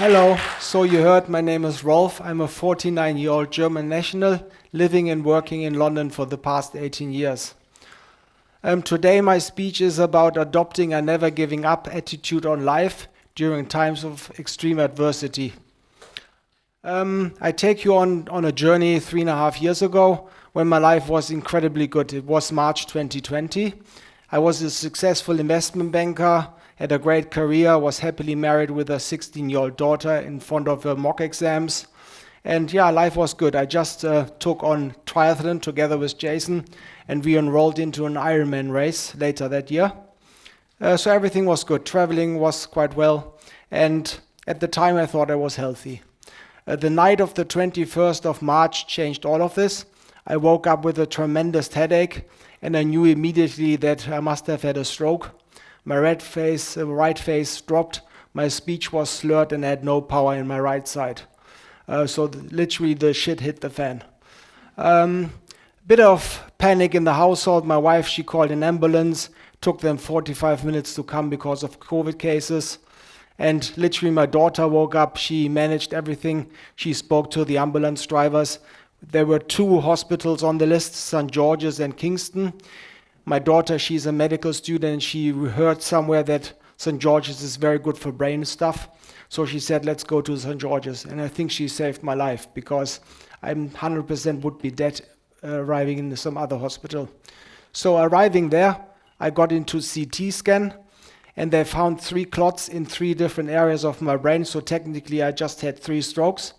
Hello, so you heard my name is Rolf. I'm a 49-year-old German national living and working in London for the past 18 years. Today my speech is about adopting a never giving up attitude on life during times of extreme adversity. I take you on a journey 3.5 years ago when my life was incredibly good. It was March 2020. I was a successful investment banker, had a great career, was happily married with a 16-year-old daughter in front of her mock exams. And yeah, life was good. I just took on triathlon together with Jason, and we enrolled into an Ironman race later that year. So everything was good. Traveling was quite well. And at the time I thought I was healthy. The night of the 21st of March changed all of this. I woke up with a tremendous headache, and I knew immediately that I must have had a stroke. My right face dropped, my speech was slurred, and I had no power in my right side. Literally the shit hit the fan. Bit of panic in the household. My wife, she called an ambulance, took them 45 minutes to come because of COVID cases. And literally my daughter woke up, she managed everything. She spoke to the ambulance drivers. There were 2 hospitals on the list, St. George's and Kingston. My daughter, she's a medical student, and she heard somewhere that St. George's is very good for brain stuff. So she said, let's go to St. George's. And I think she saved my life because I 100% would be dead arriving in some other hospital. So arriving there, I got into CT scan, and they found 3 clots in 3 different areas of my brain. So technically I just had 3 strokes,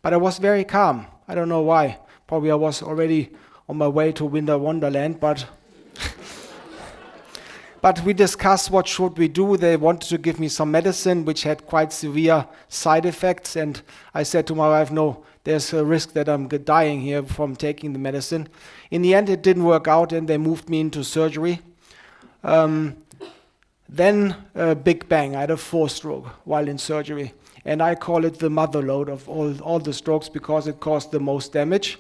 but I was very calm. I don't know why. Probably I was already on my way to Winter Wonderland, but we discussed what should we do. They wanted to give me some medicine, which had quite severe side effects. And I said to my wife, no, there's a risk that I'm dying here from taking the medicine. In the end, it didn't work out, and they moved me into surgery. Then a big bang. I had a 4th stroke while in surgery. And I call it the mother lode of all the strokes because it caused the most damage.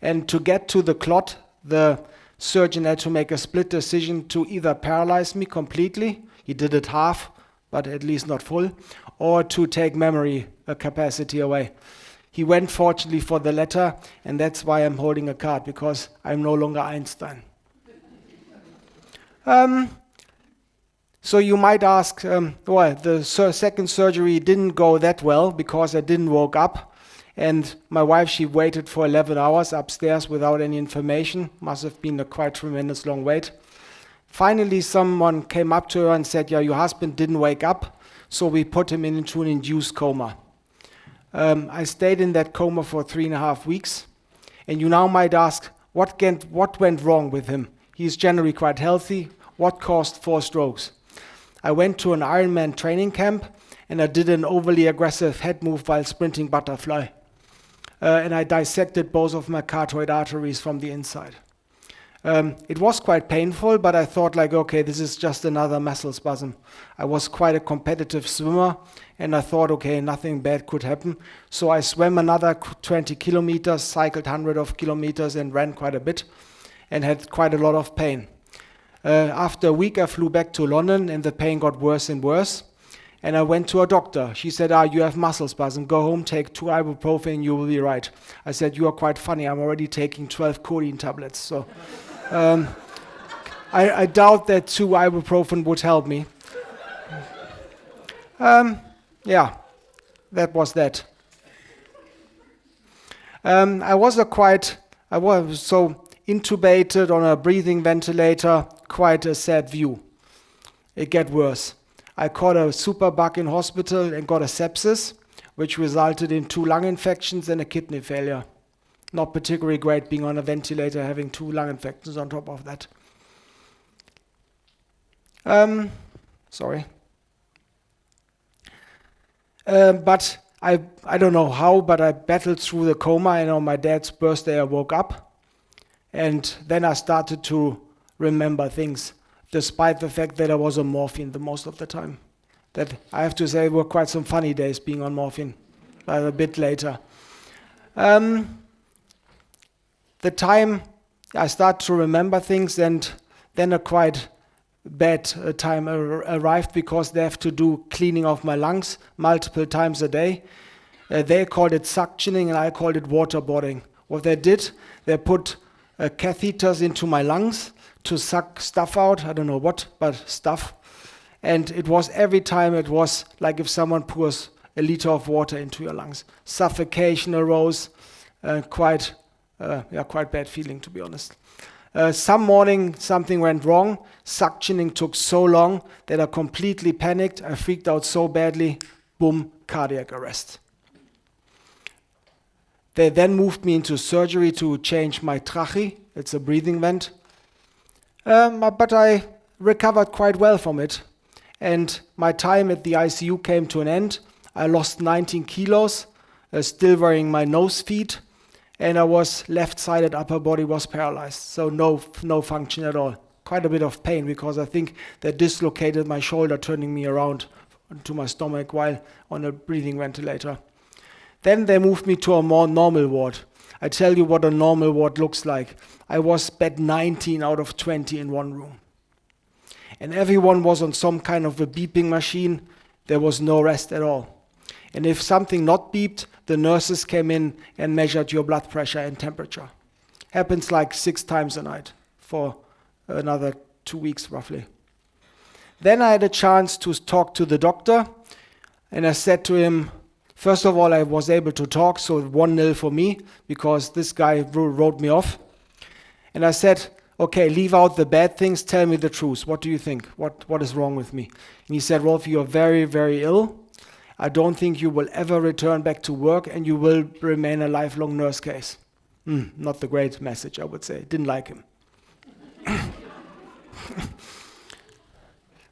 And to get to the clot, the surgeon had to make a split decision to either paralyze me completely, he did it half, but at least not full, or to take memory capacity away. He went fortunately for the latter, and that's why I'm holding a card, because I'm no longer Einstein. So you might ask, well, the second surgery didn't go that well because I didn't woke up. And my wife, she waited for 11 hours upstairs without any information. Must have been a quite tremendous long wait. Finally, someone came up to her and said, yeah, your husband didn't wake up, so we put him into an induced coma. I stayed in that coma for 3.5 weeks. And you now might ask, what went wrong with him? He's generally quite healthy. What caused 4 strokes? I went to an Ironman training camp, and I did an overly aggressive head move while sprinting butterfly. And I dissected both of my carotid arteries from the inside. It was quite painful, but I thought like, okay, this is just another muscle spasm. I was quite a competitive swimmer, and I thought, okay, nothing bad could happen. So I swam another 20 kilometers, cycled 100 of kilometers, and ran quite a bit, and had quite a lot of pain. After a week, I flew back to London, and the pain got worse and worse. And I went to a doctor. She said, you have muscle spasm. Go home, take 2 ibuprofen, you will be right. I said, you are quite funny. I'm already taking 12 codeine tablets. So I doubt that 2 ibuprofen would help me. Yeah, that was that. I was so intubated on a breathing ventilator, quite a sad view. It got worse. I caught a superbug in hospital and got a sepsis, which resulted in 2 lung infections and a kidney failure. Not particularly great being on a ventilator, having 2 lung infections on top of that. Sorry. But I don't know how, but I battled through the coma, and on my dad's birthday I woke up. And then I started to remember things, despite the fact that I was on morphine the most of the time. That I have to say were quite some funny days being on morphine, but a bit later. The time I start to remember things, and then a quite bad time arrived because they have to do cleaning of my lungs multiple times a day. They called it suctioning and I called it waterboarding. What they did, they put catheters into my lungs to suck stuff out. I don't know what, but stuff. And it was every time it was like if someone pours a liter of water into your lungs. Suffocation arose, quite bad feeling, to be honest. Some morning something went wrong. Suctioning took so long that I completely panicked. I freaked out so badly. Boom, cardiac arrest. They then moved me into surgery to change my trachea. It's a breathing vent. But I recovered quite well from it. And my time at the ICU came to an end. I lost 19 kilos, still wearing my nose feed. And I was left-sided upper body was paralyzed. So no function at all. Quite a bit of pain because I think they dislocated my shoulder, turning me around to my stomach while on a breathing ventilator. Then they moved me to a more normal ward. I tell you what a normal ward looks like. I was bed 19 out of 20 in one room. And everyone was on some kind of a beeping machine. There was no rest at all. And if something not beeped, the nurses came in and measured your blood pressure and temperature. Happens like 6 times a night for another 2 weeks roughly. Then I had a chance to talk to the doctor, and I said to him, first of all, I was able to talk, so 1-0 for me, because this guy wrote me off. And I said, okay, leave out the bad things, tell me the truth. What do you think? What is wrong with me? And he said, Rolf, you are very, very ill. I don't think you will ever return back to work and you will remain a lifelong nurse case. Not the great message, I would say. Didn't like him.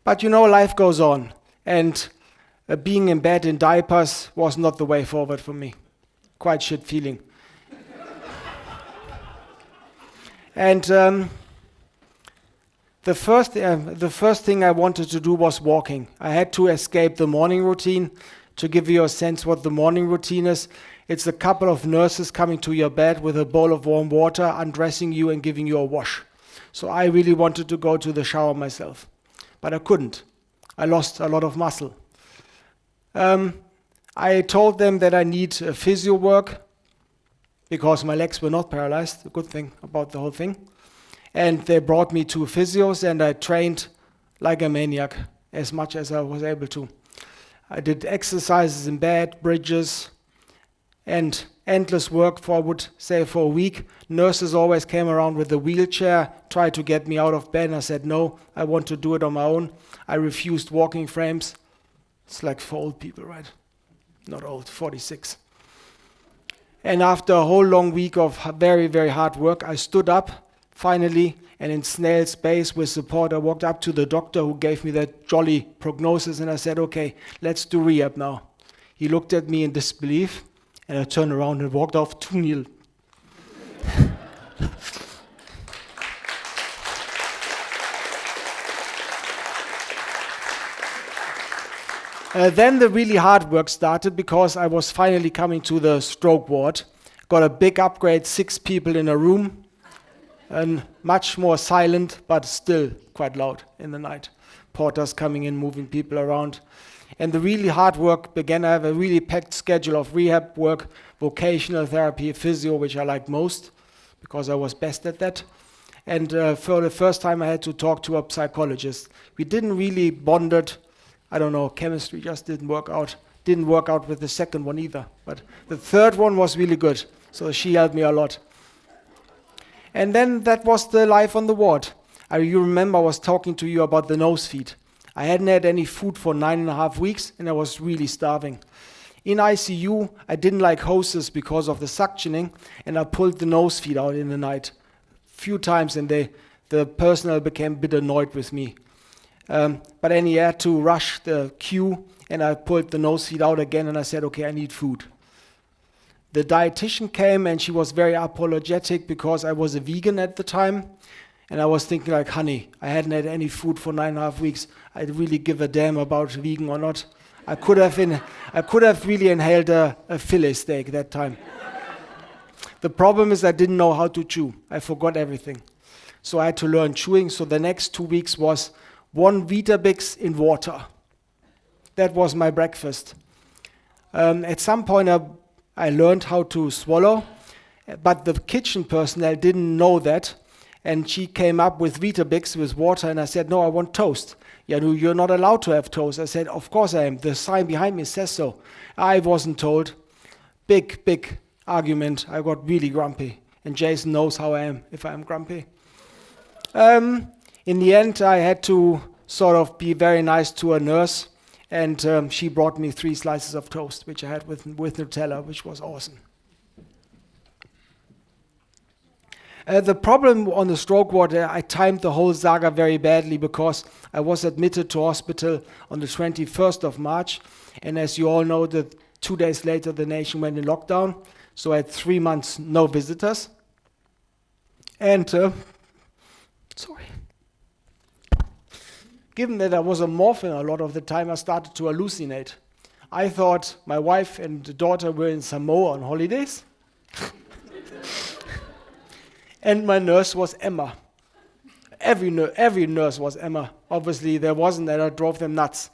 But you know, life goes on. And being in bed in diapers was not the way forward for me. Quite shit feeling. And the first thing I wanted to do was walking. I had to escape the morning routine. To give you a sense what the morning routine is, it's a couple of nurses coming to your bed with a bowl of warm water, undressing you and giving you a wash. So I really wanted to go to the shower myself, but I couldn't. I lost a lot of muscle. I told them that I need physio work because my legs were not paralyzed, a good thing about the whole thing. And they brought me to physios and I trained like a maniac as much as I was able to. I did exercises in bed, bridges, and endless work for, I would say, for a week. Nurses always came around with a wheelchair, tried to get me out of bed, and I said, no, I want to do it on my own. I refused walking frames. It's like for old people, right? Not old, 46. And after a whole long week of very, very hard work, I stood up, finally, and in snail's pace with support, I walked up to the doctor who gave me that jolly prognosis, and I said, okay, let's do rehab now. He looked at me in disbelief, and I turned around and walked off 2-0. Then the really hard work started because I was finally coming to the stroke ward. Got a big upgrade, 6 people in a room, and much more silent, but still quite loud in the night. Porters coming in, moving people around. And the really hard work began. I have a really packed schedule of rehab work, vocational therapy, physio, which I like most because I was best at that. And for the first time I had to talk to a psychologist. We didn't really bonded. I don't know, chemistry just didn't work out. Didn't work out with the second one either. But the third one was really good. So she helped me a lot. And then that was the life on the ward. You remember I was talking to you about the nose feed. I hadn't had any food for 9.5 weeks and I was really starving. In ICU, I didn't like hoses because of the suctioning and I pulled the nose feed out in the night a few times and the personnel became a bit annoyed with me. But then he had to rush the queue and I pulled the nose feed out again and I said, okay, I need food. The dietitian came and she was very apologetic because I was a vegan at the time. And I was thinking like, honey, I hadn't had any food for 9.5 weeks. I'd really give a damn about vegan or not. I could have really inhaled a fillet steak that time. The problem is I didn't know how to chew. I forgot everything. So I had to learn chewing. So the next 2 weeks was 1 Weetabix in water. That was my breakfast. At some point I learned how to swallow, but the kitchen personnel didn't know that, and she came up with Weetabix with water, and I said, no, I want toast. Yeah, no, you're not allowed to have toast. I said, of course I am. The sign behind me says so. I wasn't told. Big argument. I got really grumpy, and Jason knows how I am if I'm grumpy. In the end, I had to sort of be very nice to a nurse, and she brought me 3 slices of toast, which I had with Nutella, which was awesome. The problem on the stroke ward, I timed the whole saga very badly because I was admitted to hospital on the 21st of March, and as you all know, 2 days later the nation went in lockdown, so I had 3 months no visitors. And given that I was on morphine a lot of the time, I started to hallucinate. I thought my wife and the daughter were in Samoa on holidays. And my nurse was Emma. Every nurse was Emma. Obviously, there wasn't, and I drove them nuts.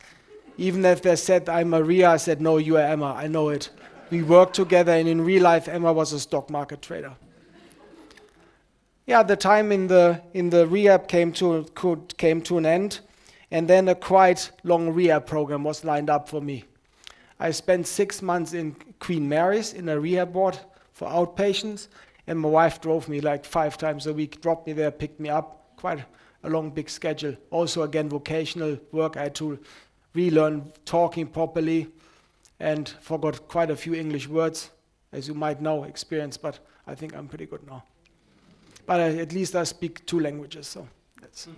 Even if they said, I'm Maria, I said, no, you are Emma, I know it. We worked together, and in real life, Emma was a stock market trader. Yeah, the time in the rehab came to an end, and then a quite long rehab program was lined up for me. I spent 6 months in Queen Mary's in a rehab ward for outpatients, and my wife drove me like 5 times a week, dropped me there, picked me up. Quite a long, big schedule. Also, again, vocational work. I had to relearn talking properly and forgot quite a few English words, as you might know, experience, but I think I'm pretty good now. But at least I speak 2 languages, so that's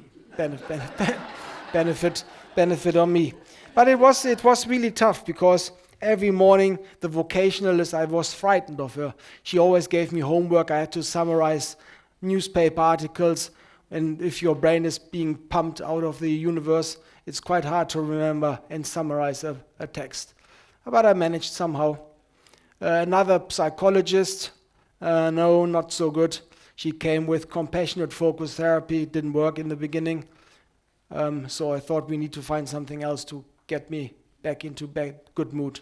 benefit on me. But it was really tough because every morning, the vocationalist, I was frightened of her. She always gave me homework. I had to summarize newspaper articles. And if your brain is being pumped out of the universe, it's quite hard to remember and summarize a text. But I managed somehow. Another psychologist, no, not so good. She came with compassionate focus therapy. It didn't work in the beginning. So I thought we need to find something else to get me back into good mood.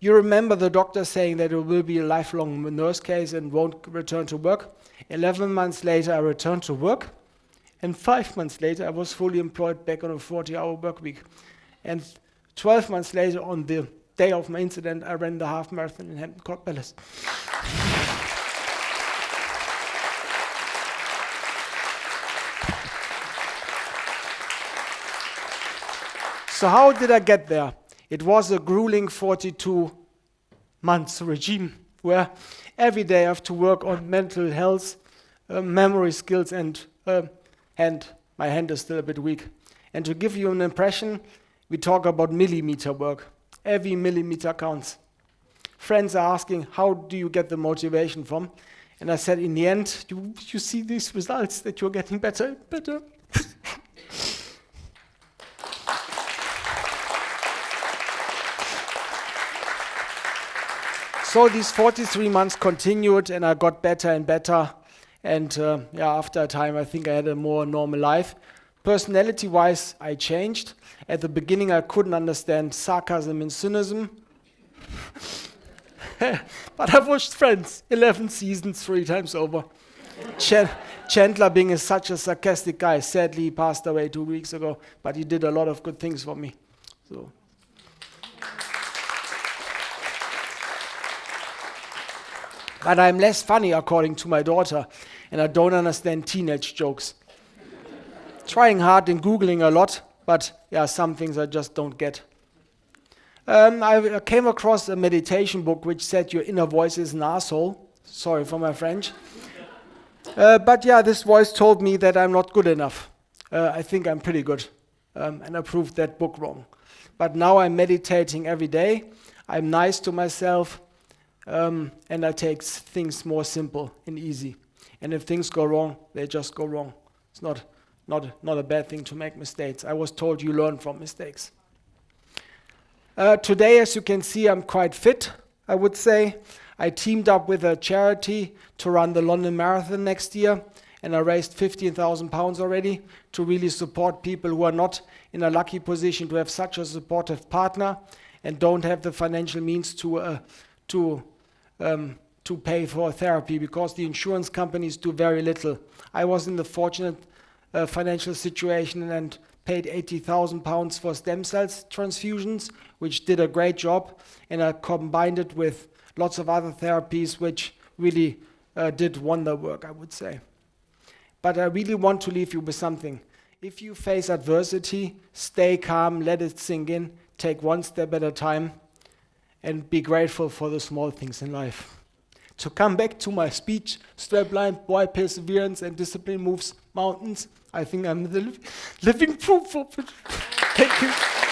You remember the doctor saying that it will be a lifelong nurse case and won't return to work. 11 months later, I returned to work. And 5 months later, I was fully employed back on a 40-hour work week. And 12 months later, on the day of my incident, I ran the half marathon in Hampton Court Palace. So how did I get there? It was a grueling 42 months regime where every day I have to work on mental health, memory skills, and my hand is still a bit weak. And to give you an impression, we talk about millimeter work. Every millimeter counts. Friends are asking, how do you get the motivation from? And I said, in the end, you see these results that you're getting better and better. So these 43 months continued, and I got better and better. And after a time, I think I had a more normal life. Personality-wise, I changed. At the beginning, I couldn't understand sarcasm and cynicism. But I've watched Friends, 11 seasons, 3 times over. Chandler being such a sarcastic guy. Sadly, he passed away 2 weeks ago, but he did a lot of good things for me. So. But I'm less funny, according to my daughter, and I don't understand teenage jokes. Trying hard and Googling a lot, but some things I just don't get. I came across a meditation book which said your inner voice is an asshole. Sorry for my French. But this voice told me that I'm not good enough. I think I'm pretty good, and I proved that book wrong. But now I'm meditating every day. I'm nice to myself. And I take things more simple and easy. And if things go wrong, they just go wrong. It's not a bad thing to make mistakes. I was told you learn from mistakes. Today, as you can see, I'm quite fit, I would say. I teamed up with a charity to run the London Marathon next year, and I raised £15,000 already to really support people who are not in a lucky position to have such a supportive partner and don't have the financial means to pay for therapy, because the insurance companies do very little. I was in the fortunate financial situation and paid £80,000 for stem cells transfusions, which did a great job, and I combined it with lots of other therapies which really did wonder work, I would say. But I really want to leave you with something. If you face adversity, stay calm, let it sink in, take one step at a time, and be grateful for the small things in life. To come back to my speech, strapline, boy, perseverance and discipline moves mountains. I think I'm the living proof of it. Thank you.